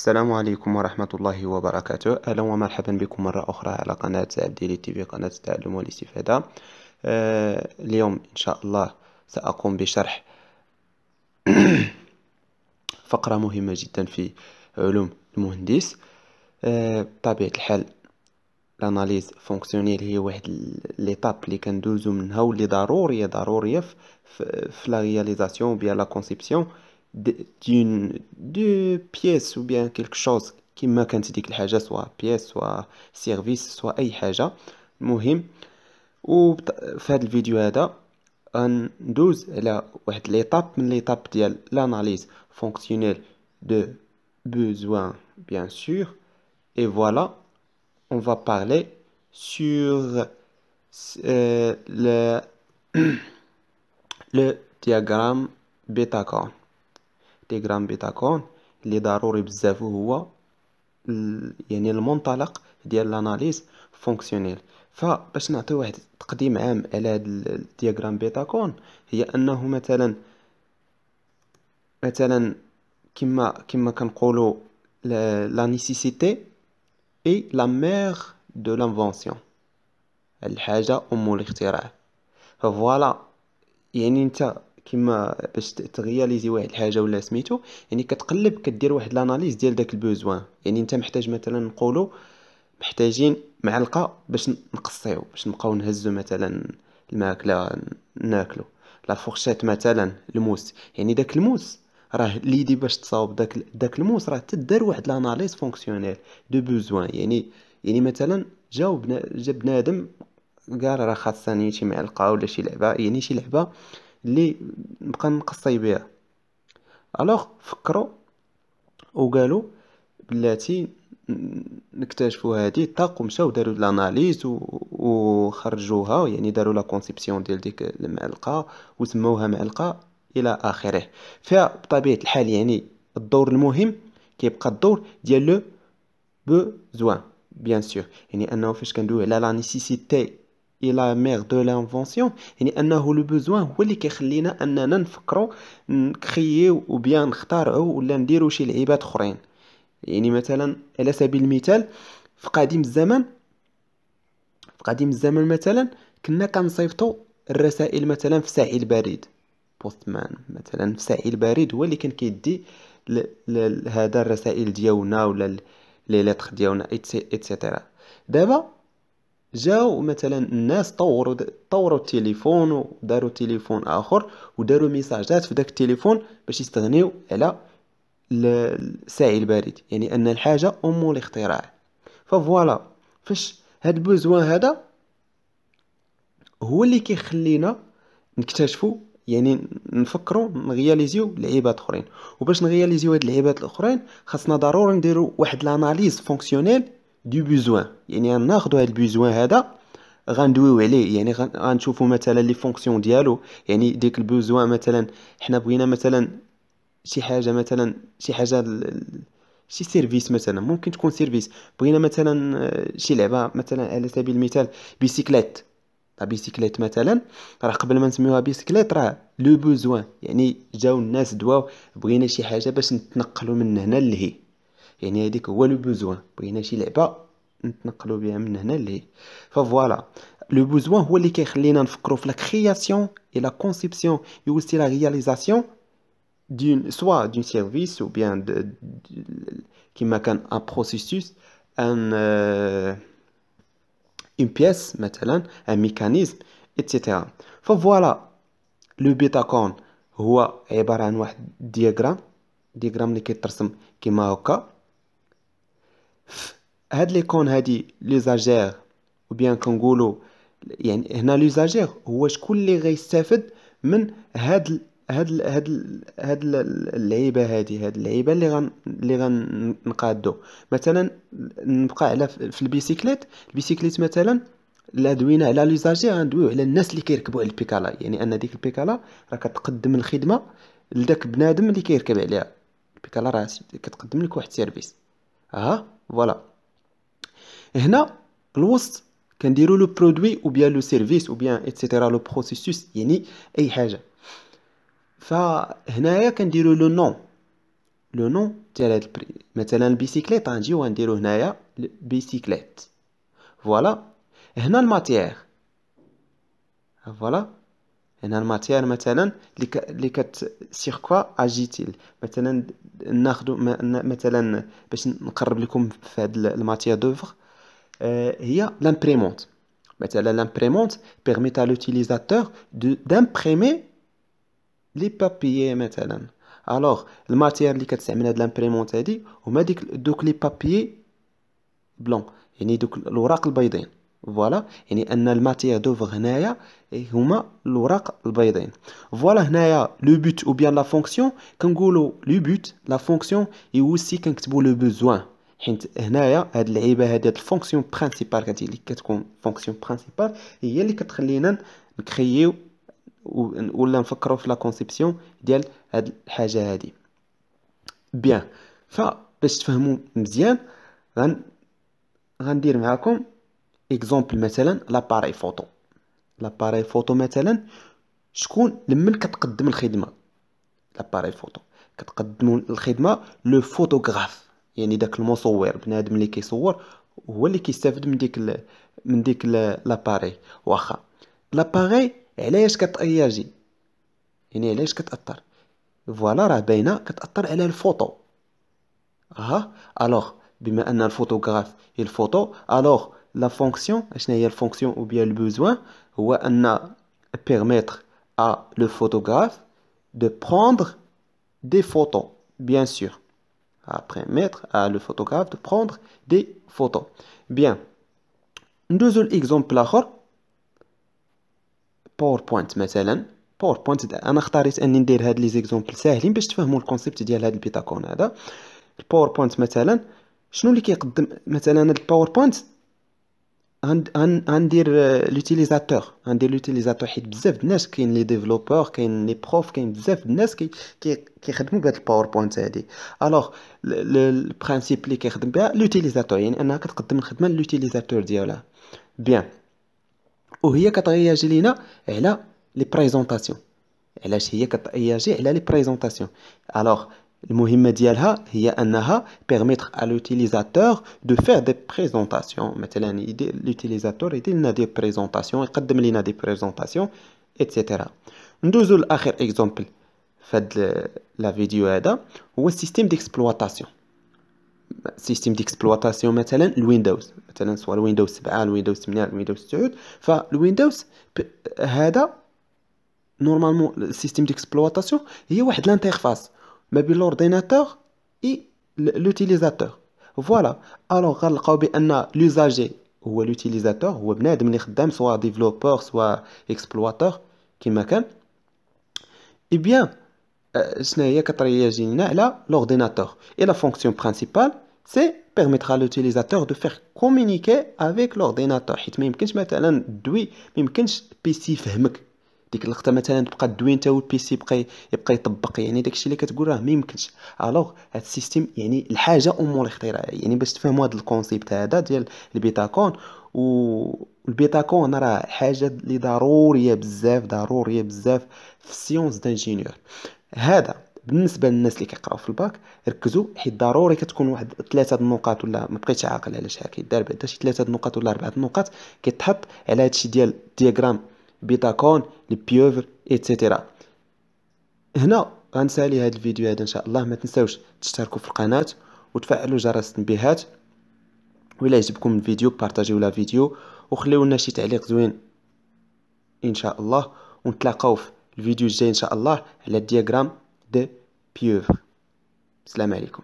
السلام عليكم ورحمة الله وبركاته. أهلا ومرحبا بكم مرة أخرى على قناة عبديلي تي في، قناة التعلم والاستفادة. اليوم إن شاء الله سأقوم بشرح فقرة مهمة جدا في علوم المهندس. بطبيعة الحال الاناليز فونكسيونيل هي واحد ليطاب اللي كندوزو منها واللي ضرورية في لا رياليزاسيون بيان لا كونسيبسيون دو بيس ou bien quelque chose كما كانت ديك الحاجة، سواء بيس سواء سيرفيس سواء أي حاجة. المهم في هذا الفيديو هذا غندوز على واحد ليطاب من ليطاب ديال l'analyse fonctionnelle de besoin bien sûr. Et voilà, on va parler sur le le diagramme بيتاغون. دياغرام بيتاغون اللي ضروري بزاف هو يعني المنطلق ديال الاناليز فونكسيونيل. فباش نعطي واحد تقديم عام على هذا الدياغرام بيتاغون، هي انه مثلا كما كنقولوا لا نيسيسيتي اي لا مير دو لانفونسيون، الحاجه ام الاختراع. فوالا، يعني انت كما باش تغياليزي واحد الحاجه ولا سميتو، يعني كتقلب كدير واحد لاناليز ديال داك البوزوان. يعني انت محتاج مثلا نقولوا محتاجين معلقه باش نقصيو، باش نبقاو نهزو مثلا الماكله ناكلو، لا فورشيت مثلا الموس. يعني داك الموس راه ليدي باش تصاوب داك الموس راه تدار واحد لاناليز فونكسيونيل دو بوزوان. يعني مثلا جا بنادم قال راه خاصني شي معلقه ولا شي لعبه، يعني شي لعبه اللي نبقى نقصي بها. الوغ فكروا وقالوا بلاتي نكتشفوا هذه طاق، ومشاو داروا لاناليز وخرجوها، يعني داروا لا كونسيبسيون ديال ديك المعلقه وسموها معلقه الى اخره. فبطبيعه الحال يعني الدور المهم كيبقى الدور ديال لو بوزوان بيان سور. يعني انه فاش كندوي على لا نيسيسيتي اي لا مير دو لانفونسيون، يعني انه لو بوزوان هو اللي كيخلينا اننا نفكروا نكرييو او بيان نختارعوا ولا نديروا شي لعيبات اخرين. يعني مثلا على سبيل المثال في قديم الزمن مثلا كنا كنصيفطوا الرسائل مثلا في ساعي البريد، بوستمان مثلا في ساعي البريد هو اللي كان كيدي هذا الرسائل ديالنا ولا لي لتر ديالنا ايتترا. دابا جاو مثلا الناس طوروا التليفون وداروا تليفون اخر وداروا ميساجات في داك التليفون باش يستغنيو على الساعي البريد، يعني ان الحاجه ام الاختراع. فوالا، فاش هاد البوزوان هذا هو اللي كيخلينا نكتشفوا، يعني نفكروا نغياليزيو لعيبات اخرين. وباش نغياليزيو هاد اللعيبات الاخرين خاصنا ضروري نديروا واحد لاناليز فونكسيونيل دو بوزوان. يعني غناخذوا هاد البوزوان هذا غندويو عليه، يعني غنشوفوا مثلا لي فونكسيون ديالو. يعني ديك البوزوان مثلا حنا بغينا مثلا شي حاجه شي سيرفيس، مثلا ممكن تكون سيرفيس. بغينا مثلا شي لعبه مثلا على سبيل المثال بيسيكليت. لا بيسيكليت مثلا راه قبل ما نسميوها بيسيكليت راه لو بوزوان، يعني جاو الناس دواو بغينا شي حاجه باش نتنقلوا من هنا لهي. يعني هذيك هو لو بوزوان، بغينا شي لعبه نتنقلوا بها من هنا لهي. فوالا، لو بوزوان هو اللي كيخلينا نفكروا في لا كرياسيون اي لا كونسيبسيون اي اوسي لا رياليزاسيون soit d'un service ou bien qui كان un processus, une pièce مثلا un mécanisme etc. فوالا، لو بيتاكون هو عبارة عن واحد دياغرام اللي كيترسم كيما هكا. هاد ليكون هادي ليزاجير او بيان كنقولوا، يعني هنا ليزاجير هو شكون اللي غيستافد من هاد اللعيبه هاد اللعيبه اللي غنقادو. مثلا نبقى على في البيسيكليت مثلا. لا دوينا على ليزاجير غندويو على الناس اللي كيركبوا على البيكالا، يعني ان ديك البيكالا راه كتقدم الخدمه لذاك بنادم اللي كيركب عليها. البيكالا راه كتقدم لك واحد سيرفيس. فوالا، هنا الوسط كنديروا لو برودوي او بيان لو سيرفيس او بيان ايتترا لو بروسيسوس، يعني اي حاجه. فهنايا كنديروا لو نون لو نون ديال هاد البري. مثلا البيسيكليت غنجيو غنديرو هنايا بيسيكليت. فوالا. هنا الماتيير، فوالا. هنا الماتيير مثلا اللي كت سيغ كوا اجيتيل. مثلا ناخدو مثلا باش نقرب لكم في هاد الماتيير دوفر، هي لامبريمونت. مثلا لامبريمونت permet à l'utilisateur d'imprimer لي بابيي مثلا. الوغ الماتيير اللي كتستعمل هاد لامبريمونت هادي هما دوك لي بابيي بلون، يعني دوك الوراق البيضين. فوالا، يعني ان الماتيير دوفر هنايا هما الوراق البيضين. فوالا هنايا لو بوت او بيان لا فونكسيون. كنقولوا لو بوت لا فونكسيون اي اوسي كنكتبوا لو بوزوان، حيت هنايا هاد اللعيبه هادي، هاد الفونكسيون برينسيبال اللي كتكون فونكسيون برينسيبال هي اللي كتخلينا نكرييو ولا نفكروا في لا كونسيبسيون ديال هاد الحاجه هادي. بيان، فباش تفهموا مزيان غندير معاكم اكزومبل. مثلا لاباري فوتو. لاباري فوتو مثلا شكون لمن كتقدم الخدمه؟ لاباري فوتو كتقدم الخدمه لو فوتوغراف، يعني داك المصور، بنادم اللي كيصور هو اللي كيستافد من ديك لاباري. واخا لاباري علاش كتأياجي، يعني علاش كتأثر؟ فوالا راه باينه كتأثر على الفوتو. الوغ بما ان الفوتوغراف هي الفوتو، الوغ لا فونكسيون اشنا هي الفونكسيون او بيان البوزوان؟ هو ان permettre à le photographe de prendre des photos, bien sûr. À permettre à le photographe de prendre des photos. Bien. ندوزو الاكزومبل اخر. باوربوينت مثلا. باوربوينت انا اختاريت اني ندير هاد لي زيكزومبل ساهلين باش تفهموا الكونسيبت ديال هاد البيتاكون هذا. الباوربوينت مثلا شنو اللي كيقدم؟ مثلا هاد الباوربوينت غندير لوتيليزاتور حيت بزاف د الناس كاين لي ديفلوبور، كاين لي بروف، كاين بزاف د الناس كيخدموا بهاد الباوربوينت هادي. الوغ البرانسيپ اللي كيخدم بها لوتيليزاتور، يعني انها كتقدم الخدمه للوتيليزاتور ديالها. بيان، وهي كتغياجي لينا على لي بريزونطاسيون. علاش هي كتأياجي على لي بريزونطاسيون؟ الوغ المهمه ديالها هي انها permettre à l'utilisateur de faire des présentations. مثلا l'utilisateur يدير لنا دي بريزونطاسيون، يقدم لنا دي بريزونطاسيون ايتترا. ندوزو لاخر اكزومبل في هاد لا فيديو هذا، هو السيستيم ديكسبلواتاسيون. سيستيم ديكسبلواتاسيون مثلا الويندوز، مثلا سواء الويندوز 7 الويندوز 8 الويندوز 9. فالويندوز هذا نورمالمون السيستيم ديكسبلواتاسيون هي واحد لانترفاس ما بين لورديناتور اي لوتيليزاتور. فوالا. الوغ غنلقاو بان لوزاجي هو لوتيليزاتور، هو بنادم اللي خدام، سواء ديفلوبور سواء اكسبلواتور كيما كان. اي بيان شنو هي كترياجي لنا على l'ordinateur. Et la fonction principale, c'est permettre à l'utilisateur de faire communiquer avec l'ordinateur. حيت ما يمكنش مثلا دوي، ما يمكنش بيسي يفهمك ديك اللقطه، مثلا تبقى دوي انت والبيسي يبقى يطبق، يعني داكشي اللي كتقول راه ما يمكنش. الوغ هاد السيستيم يعني الحاجه ام الاختراع، يعني باش تفهموا هاد الكونسيبت هذا ديال البيتاكون. والبيتاكون راه حاجه اللي ضروريه بزاف، ضروريه بزاف في السيونس دانجينيور. هذا بالنسبه للناس اللي كيقراو في الباك. ركزوا حيت ضروري كتكون واحد 3 النقاط، ولا ما بقيتش عاقل علاش كيدار بعدا شي 3 النقاط ولا 4 النقاط كيتحط على هادشي ديال دياغرام بيتاكون لي بيوفر ايتترا. هنا غنسالي هذا الفيديو هذا ان شاء الله. ما تنساوش تشتركوا في القناه وتفعلوا جرس التنبيهات، وإلا عجبكم الفيديو بارطاجيو لا فيديو وخليو لنا شي تعليق زوين ان شاء الله. ونتلاقاو في الفيديو الجاي ان شاء الله على الدياغرام دي بيوفر. السلام عليكم.